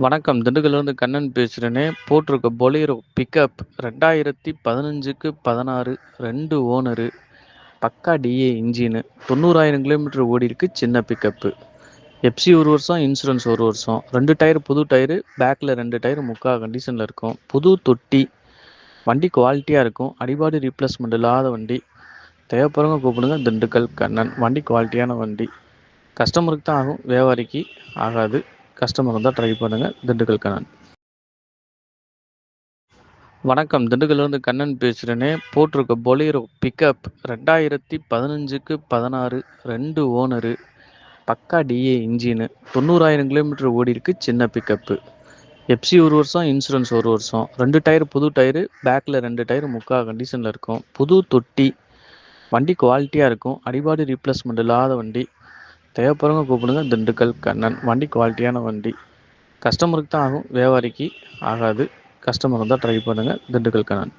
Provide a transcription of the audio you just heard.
வணக்கம். திண்டுக்கல்லேருந்து கண்ணன் பேசுறேனே. போட்டிருக்க Bolero pickup 2015க்கு 16 2 owner. பக்கா டிஏ இன்ஜினு. 90,000 கிலோமீட்டர் ஓடிருக்கு. சின்ன பிக்கப்பு. எஃப்சி 1 வருஷம், இன்சூரன்ஸ் 1 வருஷம். 2 டயர் புது டயரு. பேக்கில் 2 டயர் முக்கா கண்டிஷனில் இருக்கும். புது தொட்டி. வண்டி குவாலிட்டியாக இருக்கும். அடிபாடு ரீப்ளேஸ்மெண்ட் இல்லாத வண்டி. தேவைப்படுறவங்க கூப்பிடுங்க. திண்டுக்கல் கண்ணன். வண்டி குவாலிட்டியான வண்டி. கஸ்டமருக்கு தான் ஆகும், வியாபாரிக்கு ஆகாது. கஸ்டமர் வந்தால் ட்ரை பண்ணுங்கள். திண்டுக்கல் கண்ணன். வணக்கம். திண்டுக்கல்லேருந்து கண்ணன் பேசுகிறேனே. போட்டிருக்க பொலேரோ பிக்கப் 2015க்கு 16 2 ஓனரு. பக்கா டிஏ இன்ஜினு. 90,000 கிலோமீட்டர் ஓடிருக்கு. சின்ன பிக்கப்பு. எஃப்சி 1 வருஷம், இன்சூரன்ஸ் 1 வருஷம். 2 டயர் புது டயரு. பேக்கில் 2 டயர் முக்கா கண்டிஷனில் இருக்கும். புது தொட்டி. வண்டி குவாலிட்டியாக இருக்கும். அடிபாடு ரீப்ளேஸ்மெண்ட் இல்லாத வண்டி. தேவைப்படுறவங்க கூப்பிடுங்க. திண்டுக்கல் கண்ணன். வண்டி குவாலிட்டியான வண்டி. கஸ்டமருக்கு தான் ஆகும், வியாபாரிக்கு ஆகாது. கஸ்டமர் வந்தால் ட்ரை பண்ணுங்கள். திண்டுக்கல் கண்ணன்.